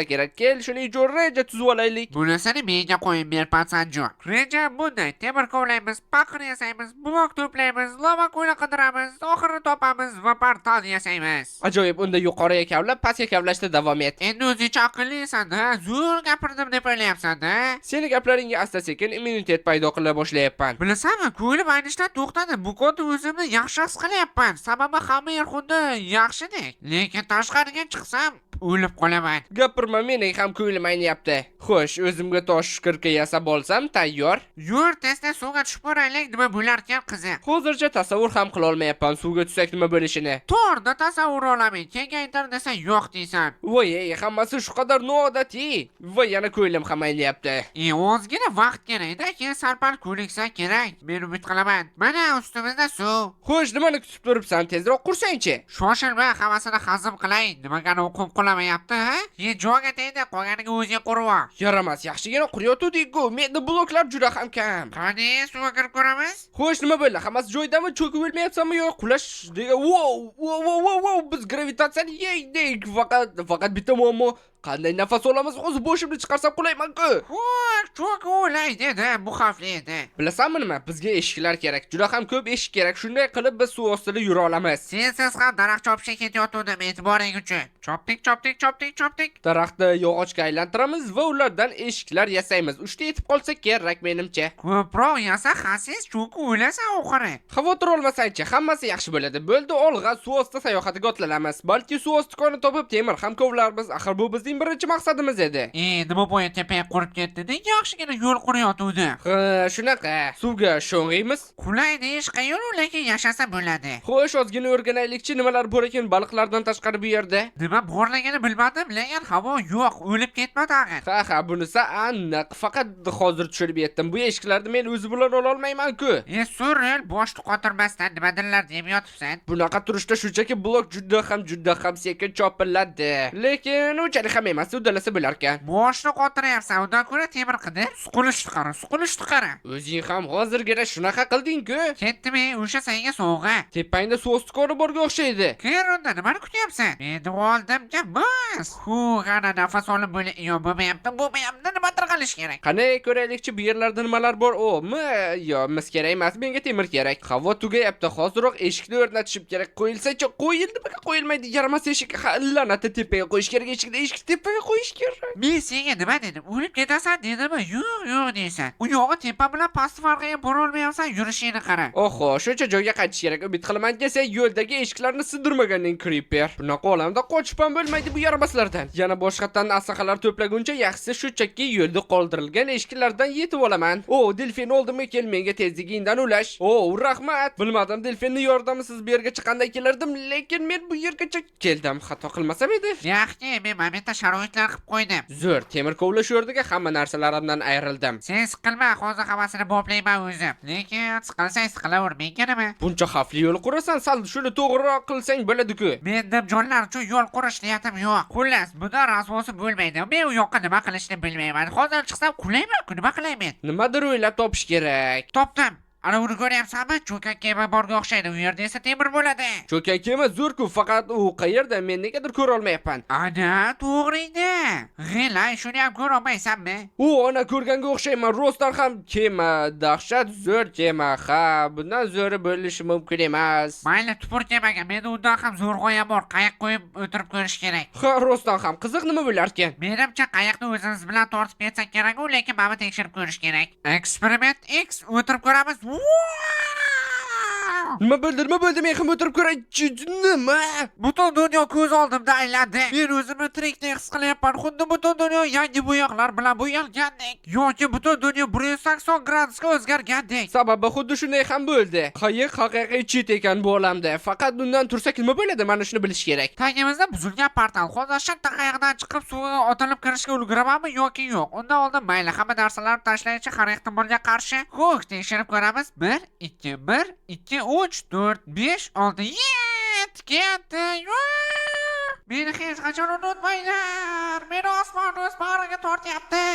bo'lsa kerak. Kel, shuni ijod reja tuzib olaylik. Bunisini menga qo'yib ber, Patsanjon. Reja bunday: temir kovlaymiz, paqir yasaymiz, blok to'playmiz, lava ko'la qidiramiz, oxirini topamiz va portal yasaymiz. Ajoyib, unda yuqoriga kavlab, pastga kavlashda davom et. Endi o'zingcha aqllisan-da, zo'r gapirdim deb o'ylayapsan-da. Seni gaplaringga asta-sekin immunitet paydo qila boshlayapman. Bilasanmi, ko'nglim aynishdan to'xtadi. Bu ko'nda o'zimni yaxshi his qilyapman. Sababi hamma yer xuddi yaxshidek. Lekin tashqariga chiqsam o'lib qolaman. Gapirma, mening ham ko'nglim ayniyapti. Xo'sh, o'zimga tosh kirka yasab olsam tayyor. Yur, tezda suvga tushib ko'raylik, nima bo'larkan qiziq. Hozircha tasavvur ham qila olmayapman suvga tushsak nima bo'lishini. To'g'rida tasavvur olaman. Kengaytir desa yo'q deysan. Voy, hammasi shu qadar noodatiy. Va yana ko'nglim ham ayniyapti. Ozgina vaqt kerak-da, keyin sarpal ko'niksa kerak. Men umid qilaman. Mana ustimizda suv. Xo'sh, nimani kutib turibsan? Tezroq qursang-chi. Shoshilma, hammasini hazm qilay. Nimagani o'qib qolamayapti, ha? Jo'ga tegdi, qolganiga o'zing qurib ol. Yaramas, yaxshigina quryotuvdik-ku. Menda bloklar juda ham kam. Qani, suvga kirib ko'ramiz? Xo'sh, nima bo'ldi? Hammasi joyidami? Cho'kib o'lmayapsanmi yo qulash degan? Wow, biz gravitatsiyani yengdik. Faqat bitta muammo. Qanday nafas olamiz? O'zi boshimni chiqarsam qulayman-ku. Cho'k o'lay dedi, bu xavfli edi. Bilasanmi nima? Bizga eshiklar kerak. Juda ham ko'p eshik kerak. Shunday qilib biz suv ostida yura olamiz. Sensiz ham daraxt chopishga ketayotgandim, e'tiboring uchun. Chopdik. Daraxtni yog'ochga aylantiramiz va ulardan eshiklar yasaymiz. 3 ta yetib qolsa kerak menimcha. Ko'proq yasa, xasis cho'k o'lasan oxiri. Xavotir olmasang-chi, hammasi yaxshi bo'ladi. Bo'ldi, olg'a suv osti sayohatiga otlanamiz. Balki suv osti koni topib temir ham kovlarmiz. Axir bu bizning birinchi maqsadimiz edi. Nima bo'yi tepaga qurib ketdi? Yaxshigina yo'l quryotuvdi. Ha, shunaqa. Suvga sho'ng'iymiz. Qulay deyish qiyin, lekin yashasa bo'ladi. Xo'sh, ozgina o'rganaylikchi, nimalar bor ekan baliqlardan tashqari bu yerda. Nima borligini bilmadim, lekin havo yo'q, o'lib ketma tag'in. Ha, bunisi aniq. Faqat hozir tushirib yetdim. Bu eshiklarni men o'zi bilan ola olmayman-ku. Suril, bosh qotirmasdan nimadirlar deb yotibsan. Bunaqa turishda shunchaki blok juda ham sekin chopiladi. Lekin unchalik ham emas, uddalasa bo'lar ekan. Boshni qotiryapsan, undan ko'ra temir qidib, suqilish qara. O'zing ham hozirgina shunaqa qilding-ku. Ketdimi, o'sha senga sovg'a. Tepangda suv osti koni borga o'xshaydi. Keyin unda nimani kutyapsan? Men oldim-ku, bas. Qana nafas olib bo'lmayapti, nimadir qilish kerak. Qani ko'raylikchi, bu yerlarda nimalar bor? Yo, mis kerak emas, menga temir kerak. Havo tugayapti. Hoziroq eshikni o'rnatishim kerak. Qo'yilsa-chi, qo'yildi, nimaga qo'yilmaydi? Yaramas eshik. La'natni tepaga qo'yish kerak, eshik tepaga qo'yish kerak. Men senga nima dedim? O'lib ketasan dedimmi? Yo'q deysan. U yog'i tepa bilan past farqiga bora olmayapsan, yurishingni qara. Oho, shuncha joyga qaytish kerak. Umid qilamanki, sen yo'ldagi eshiklarni sindirmaganning Creeper. Bunaqa olamda qochib ham bo'lmaydi bu yaramaslardan. Yana boshqatdan asaqalar to'plaguncha yaxshisi shunchaki yo'lda qoldirilgan eshiklardan yetib olaman. Delfin oldimmi? Kel, menga tezligingdan ulash. Rahmat. Bilmadim, delfinning yordamisiz bu yerga chiqqanday kelardim, lekin men bu yergacha keldim. Xato qilmasam edi. Yaxshi, men mametta sharoitlar qilib qo'ydim. Zo'r, temir kovlash o'rniga hamma narsalarimdan ayrildim. Sen siqilma, hozir hammasini boplayman o'zim. Lekin siqilsang siqilaver, menga nima? Buncha xavfli yo'l qurasan, sal shuni to'g'riroq qilsang bo'ladi-ku. Mendim jonlar uchun yo'l qurish niyatim yo'q. Xullas, bundan rasvosi bo'lmaydi. Men u yoqqa nima qilishni bilmayman. Hozir chiqsam qulayman-ku, nima qilayman? Nimadir o'ylab topish kerak. Topdim. Ana uni ko'ryapsanmi? Cho'kak kema borga o'xshaydi. U yerda esa temir bo'ladi. Cho'kak kema zo'r-ku, faqat u qayerda? Men negadir ko'ra olmayapman. Ana, to'g'ri-da. G'ilay, shuni ham ko'ra olmaysanmi? Ana ko'rganga o'xshayman. Rostdan ham kema, dahshat zo'r kema. Ha, bundan zo'ri bo'lishi mumkin emas. Mayli, tupur kemaga. Menda undan ham zo'r g'oya bor. Qayiq qo'yib o'tirib ko'rish kerak. Ha, rostdan ham qiziq nima bo'lar ekan? Menimcha qayiqni o'zimiz bilan tortib ketsak kerak-ku, lekin mana tekshirib ko'rish kerak. Eksperiment X o'tirib ko'ramiz. Nima bo'ldi? Men ham o'tirib ko'ray. Nima? Butun dunyo ko'z oldimda aylandi. Men o'zimni tirikdek his qilyapman. Xuddi butun dunyo yangi bo'yoqlar bilan bo'yalgandek, yoki butun dunyo 180 gradusga o'zgargandek. Sababi xuddi shunday ham bo'ldi. Qayiq haqiqiy chit ekan bu olamda. Faqat undan tursak nima bo'ladi? Mana shuni bilish kerak. Tagimizda buzilgan portal. Hozir shartta qayiqdan chiqib suvga otilib kirishga ulguramanmi yoki yo'q? Undan oldin mayli, hamma narsalarni tashlaychi har ehtimolga qarshi. Xo'sh, tekshirib ko'ramiz. 1 2 1 2 3 4 5 6 7 ketdi. Meni hech qachon unutmanglar. Meni osmon o'z bag'riga tortyapti.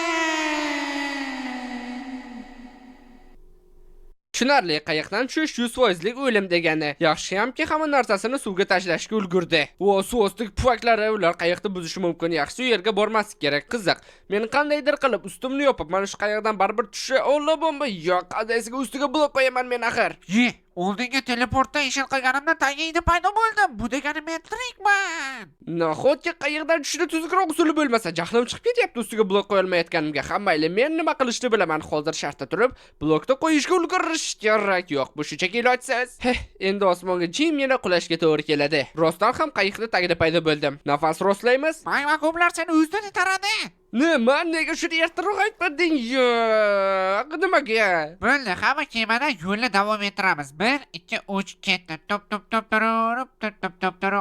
Tushunarli, qayiqdan tushish 100% o'lim degani. Yaxshiyamki hamma narsasini suvga tashlashga ulgurdi. Suv ostidagi pufaklari ular qayiqni buzishi mumkin. Yaxshi u yerga bormaslik kerak. Qiziq. Men qandaydir qilib ustimni yopib, mana shu qayiqdan baribir tushishi olla bomba. Yo'q, qadaysiga ustiga blok qo'yaman men axir. Oldinga teleportda ishil qilganimda tagingda paydo bo'ldim. Bu degani men tirikman. Nahotki qayiqdan tushishni tuzukroq usuli bo'lmasa, jahlim chiqib ketyapti ustiga blok qo'yolmayotganimga. Hammaylar men nima qilishni bilaman. Hozir shartda turib, blokni qo'yishga ulgurish kerak. Yo'q, bu shunchaki ilojsiz. Endi osmonga jimgina qulashga to'g'ri keladi. Rostdan ham qayiqni tagida paydo bo'ldim. Nafas rostlaymiz. Mayva ko'plar seni o'zidan itaradi. Nima? Nega shuni ertaroq aytmading? Yo'q, nimaga? Bo'ldi, hamma kemada yo'lni davom ettiramiz. 1 2 3 ketdi. Top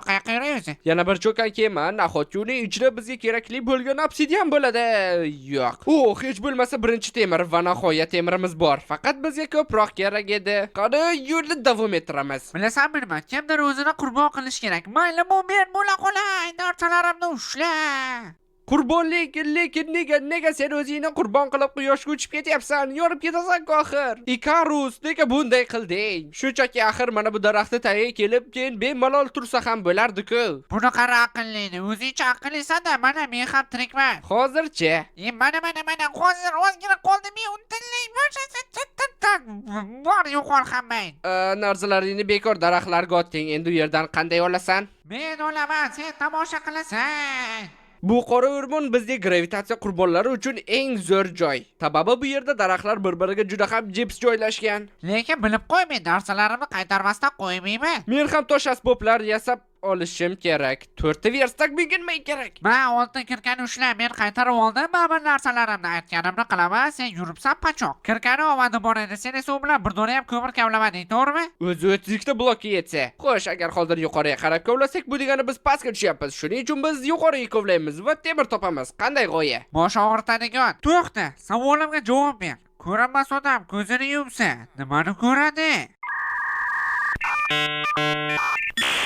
qayoqqa yurayapsiz? Yana bir cho'kan kema, nahotki uning ichida bizga kerakli bo'lgan obsidian bo'ladi. Yo'q. Hech bo'lmasa birinchi temir va nihoyat temirimiz bor. Faqat bizga ko'proq kerak edi. Qani yo'lni davom ettiramiz. Bilasanmi nima? Kimdir o'zini qurbon qilish kerak. Mayli, bu men bo'la qolay. Narsalarimni ushla. Qurbon lekin nega sen o'zingni qurbon qilib quyoshga uchib ketyapsan? Yorib ketasan-ku axir. Ikarus, nega bunday qilding? Shunchaki axir mana bu daraxtni tagiga kelib, keyin bemalol tursa ham bo'lardi-ku. Buni qara aqllini. O'zingcha aqllisan-da, mana men ham tirikman. Hozircha. Mana hozir ozgina qoldi, men undanlay bor yo'qol hammang. Narsalaringni bekor daraxtlarga otding. Endi u yerdan qanday olasan? Men olaman, sen tomosha qilasan. Bu qora o'rmon bizning gravitatsiya qurbonlari uchun eng zo'r joy. Sababi bu yerda daraxtlar bir-biriga juda ham jips joylashgan. Lekin bilib qo'y, men narsalarimni qaytarmasdan qo'ymayman. Men ham tosh asboblar yasab olishim kerak. 4 ta verstak minginmay kerak. Men oltin kirkani ushla, men qaytarib oldim. Mana narsalarimni aytganimni qilaman, sen yuribsan pachoq. Kirkani olmadim bor edi, sen esa u bilan bir dona ham ko'mir kavlamading, to'g'rimi? O'zi 32 ta blokka yetsa. Xo'sh, agar hozir yuqoriga qarab kovlasak, bu degani biz pastga tushyapmiz. Shuning uchun biz yuqoriga kovlaymiz va temir topamiz. Qanday g'oya? Bosh og'ritadigan. To'xta, savolimga javob ber. Ko'rinmas odam ko'zini yumsa, nimani ko'radi?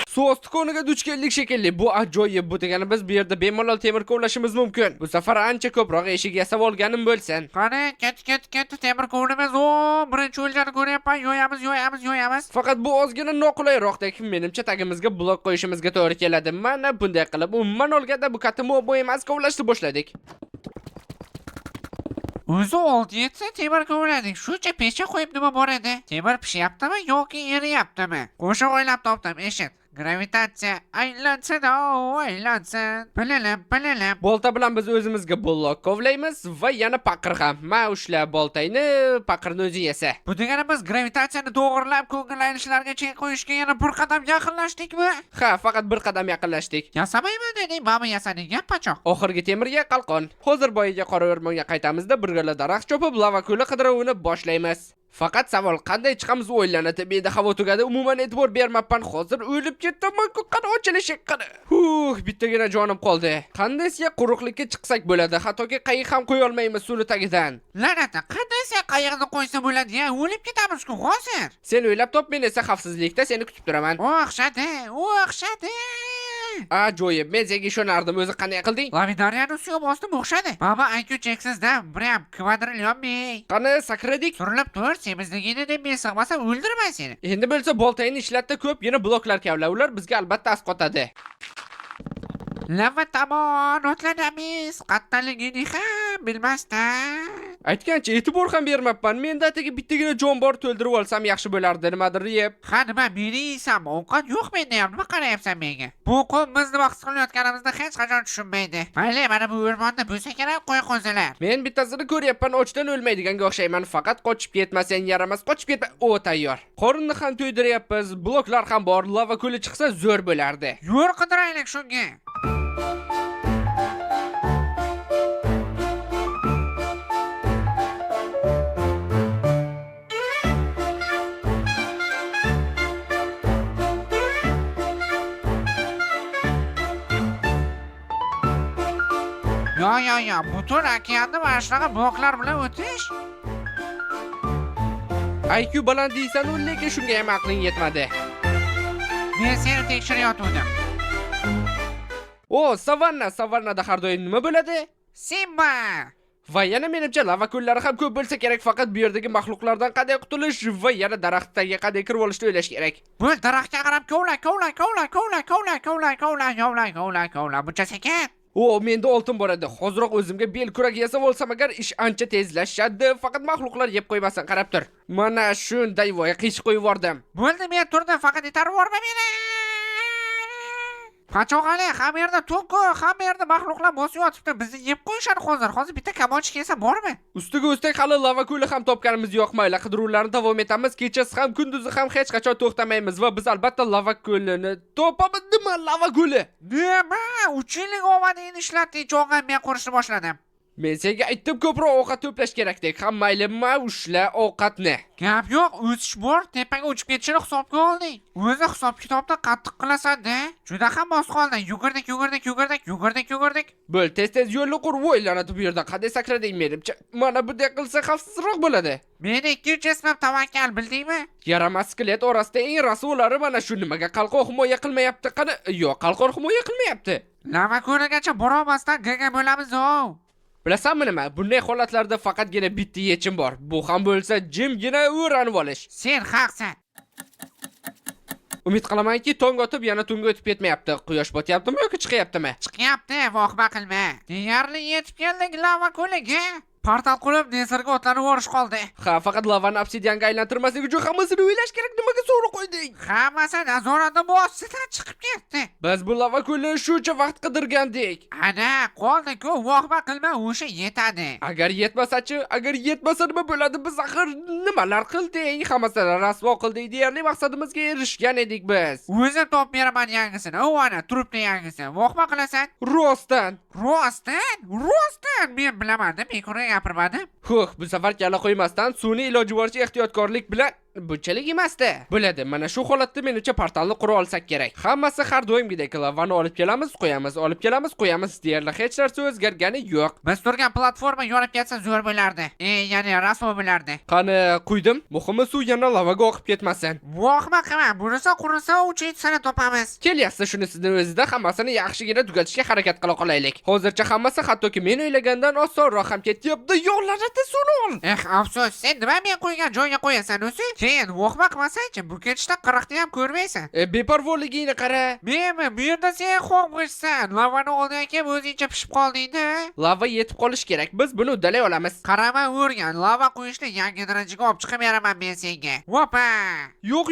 Suv osti koniga duch keldik shekilli. Bu ajoyib. Bu degani biz bu yerda bemalol temir kovlashimiz mumkin. Bu safar ancha ko'proq eshik yasab olganim bo'lsin. Qani, ket, temir kovlamiz. Birinchi o'ljani ko'ryapman. Yo'yamiz. Faqat bu ozgina noqulayroqdek. Menimcha tagimizga blok qo'yishimizga to'g'ri keladi. Mana bunday qilib, umuman olganda bu katta muammo emas, kovlashni boshladik. O'zi 6-7 temir kovladik. Shuncha pechga qo'yib nima bor edi? Temir pishyaptimi yoki eriyaptimi? Qo'shiq o'ylab topdim, eshit. Gravitatsiya aylansin, aylansin. Bilalim. Bolta bilan biz o'zimizga blok kovlaymiz va yana paqir ham. Ma ushla boltayni, paqirni o'zi yesa. Bu degani biz gravitatsiyani to'g'rilab ko'ngillanishlarga chek qo'yishga yana bir qadam yaqinlashdikmi? Ha, faqat bir qadam yaqinlashdik. Yasamayman deding, bami yasading, pachoq. Oxirgi temirga qalqon. Hozir boyiga qora o'rmonga qaytamizda birgala daraxt chopib lava ko'li qidiruvini boshlaymiz. Faqat savol qanday chiqamiz o'ylanadi. Menda havo tugadi, umuman e'tibor bermabman. Hozir o'lib ketdim-ku, qani ochilishi qani. Bittagina jonim qoldi. Qandaysiga quruqlikka chiqsak bo'ladi. Hattoki qayiq ham qo'ya olmaymiz suvni tagidan. La'nata, qandaysiga qayiqni qo'ysa bo'ladi ya? O'lib ketamiz-ku hozir. Sen o'ylab top, men esa xavfsizlikda seni kutib turaman. O'xshadi. Ajoyib, men senga ishonardim. O'zi qanday qilding? Lavidariyani ustiga bosdim, o'xshadi. Baba, IQ cheksizda, biram kvadrilyon ming. Qani sakradik? Surilib tur, semizligini deb men sig'masam o'ldirmay seni. Endi bo'lsa boltayni ishlatda ko'pgina bloklar kavla. Ular bizga albatta asqotadi. Lava tomon otlanamiz. Qattaligini ham bilmasdan. Aytgancha e'tibor ham bermabman. Menda atigi bittagina jon bor, to'ldirib olsam yaxshi bo'lardi. Nimadir yeb. Ha, nima meni yeysan? Ovqat yo'q menda ham. Nima qarayapsan menga? Bu qum biz nima his qilayotganimizni hech qachon tushunmaydi. Mayli, mana bu o'rmonda bo'lsa kerak qo'y qo'zilar. Men bittasini ko'ryapman, ochdan o'lmaydiganga o'xshayman. Faqat qochib ketmasan yaramas, qochib ketma. Tayyor. Qorinni ham to'ydiryapmiz. Bloklar ham bor. Lava ko'li chiqsa zo'r bo'lardi. Yo'l qidiraylik shunga. Yo, butun okeanni mana shunaqa bloklar bilan o'tish. IQ baland deysan-u, lekin shunga ham aqling yetmadi. Men seni tekshirayotgandim. Savannada har doim nima bo'ladi? Simba. Va yana menimcha lava ko'llari ham ko'p bo'lsa kerak, faqat bu yerdagi maxluqlardan qanday qutulish va yana daraxtlarga qanday kirib olishni o'ylash kerak. Bu daraxtga qarab kovla. Buncha sekin. Menda oltin bor edi. Hozirroq o'zimga bel kurak yasab olsam agar ish ancha tezlashadi. Faqat maxluqlar yeb qo'ymasin, qarab tur. Mana shunday voy qish qo'yib yubordim. Bo'ldi, men turdim, faqat yetarib yuborma meni. Qochoqali, hamma yerda to'q, hamma yerda maxluqlar bosib yotibdi. Bizni yeb qo'yishadi hozir. Hozir bitta kamonchi kelsa bormi? Ustiga ustak hali lava ko'li ham topganimiz yo'q. Mayli, qidiruvlarni davom etamiz. Kechasi ham, kunduzi ham hech qachon to'xtamaymiz va biz albatta lava ko'lini topamiz. Nima lava ko'li? Nima? 3 yillik ovadingni ishlatding, cho'g'am men qurishni boshladim. Men senga aytdim ko'proq ovqat to'plash kerak deb. Ham mayli, ushla ovqatni. Gap yo'q, o'sish bor, tepaga uchib ketishini hisobga olding. O'zi hisob kitobda qattiq qilasan-da. Juda ham mos qolding. Yugurdik. Bo'l, tez yo'lni qur, o'ylanadi bu yerda. Qanday sakrading menimcha? Mana bunday qilsa xavfsizroq bo'ladi. Meni 2-3 ismim tavakkal, bildingmi? Yaramas skelet orasida eng rasulari mana shu. Nimaga qalqon himoya qilmayapti? Qani, yo'q, qalqon himoya qilmayapti. Lava ko'ligacha borolmasdan gaga bo'lamiz-ku. Bilasanmi nima? Bunday holatlarda faqatgina bitta yechim bor. Bu ham bo'lsa jimgina o'ranib olish. Sen haqsan. Umid qilamanki, tong otib yana tunga o'tib ketmayapti. Quyosh botyaptimi yoki chiqyaptimi? Chiqyapti, vohma qilma. Deyarli yetib keldik lava ko'liga. Portal qurib, Nezerga otlanib o'rish qoldi. Ha, faqat lavani obsidianga aylantirmaslik uchun hammasini o'ylash kerak. Nimaga so'ri qo'yding? Hammasi nazorati bostidan chiqib ketdi. Biz bu lava ko'lini shuncha vaqt qidirgandik. Ana, qoldi-ku, vohma qilma, o'sha yetadi. Agar yetmasa nima bo'ladi? Biz axir nimalar qildik? Hammasini rasvo qildik. Deyarli maqsadimizga erishgan edik biz. O'zim topib beraman yangisini. Ana, turibdi yangisi. Vohma qilasan? Rostdan. Men bilaman-da, bekorga gapirmadim. Xo'p, bu safar kalla qo'ymasdan suvni iloji boricha ehtiyotkorlik bilan bunchalik emasdi. Bo'ladi, mana shu holatda menimcha portalni qura olsak kerak. Hammasi har doimgidek lavani olib kelamiz, qo'yamiz. Deyarli hech narsa o'zgargani yo'q. Biz turgan platforma yonib ketsa zo'r bo'lardi. Ya'ni rasvo bo'lardi. Qani, quydim. Muhimi suv yana lavaga oqib ketmasin. Vohma qilma, bunisi qurisa 3-7 topamiz. Kelyapti shunisining o'zida hammasini yaxshigina tugatishga harakat qila qolaylik. Hozircha hammasi hattoki men o'ylagandan osonroq ham ketyapti. Yo'qlarida suvni ol. Afsus, sen nima men qo'ygan joyga qo'yasan o'zi? Keyin vohma qilmasang-chi, bu ketishda qiriqni ham ko'rmaysan. Beparvoligingni qara. Menmi, bu yerda sen xo'mg'ishsan. Lavani oldiga kelib o'zingcha pishib qolding-da. Lava yetib qolish kerak. Biz buni uddalay olamiz. Qarama, o'rgan. Lava qo'yishni yangi darajaga olib chiqib beraman men senga. Vopa! Yo'q,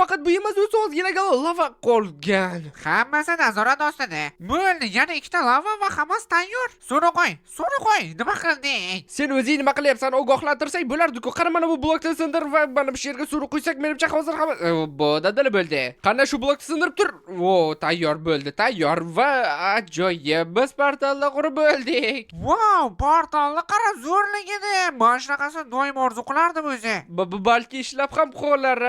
faqat bu emas, o'zi ozgina lava qolgan. Hammasi nazorat ostida. Bo'ldi, yana 2 ta lava va hammasi tayyor. Suvni qo'y. Nima qilding? Sen o'zing nima qilyapsan? Ogohlantirsak bo'lardi-ku. Qara, mana bu blokni sindir va mana bu yerga suvni quysak, menimcha hozir ham dadil bo'ldi. Qana shu blokni sindirib tur. Tayyor bo'ldi. Tayyor va ajoyib. Biz portalni qurib bo'ldik. Wow, portalni qara, zo'rligini. Mana shunaqasi doim orzu qilardim o'zi. Balki ishlab ham qolar,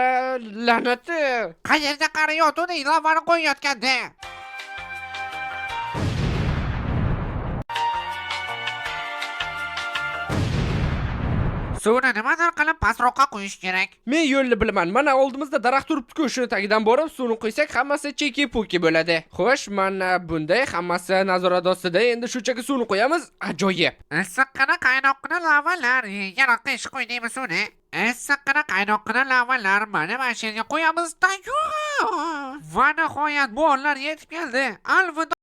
la'nati. Qayerda qarayotding, lavani qo'yayotganda? Suvni nimadir qilib pastroqqa qo'yish kerak. Men yo'lni bilaman. Mana oldimizda daraxt turibdi-ku, shuni tagidan borib suvni quysak, hammasi cheki-puki bo'ladi. Xo'sh, mana bunday hammasi nazorat ostida. Endi shunchaki suvni qo'yamiz. Ajoyib. Issiqqina qaynoqqina lavalar. Yana qish qo'ydingmi suvni? Issiqqina qaynoqqina lavalar mana shu yerga qo'yamiz. Tayyor. Va nihoyat bollar yetib keldi. Alvido.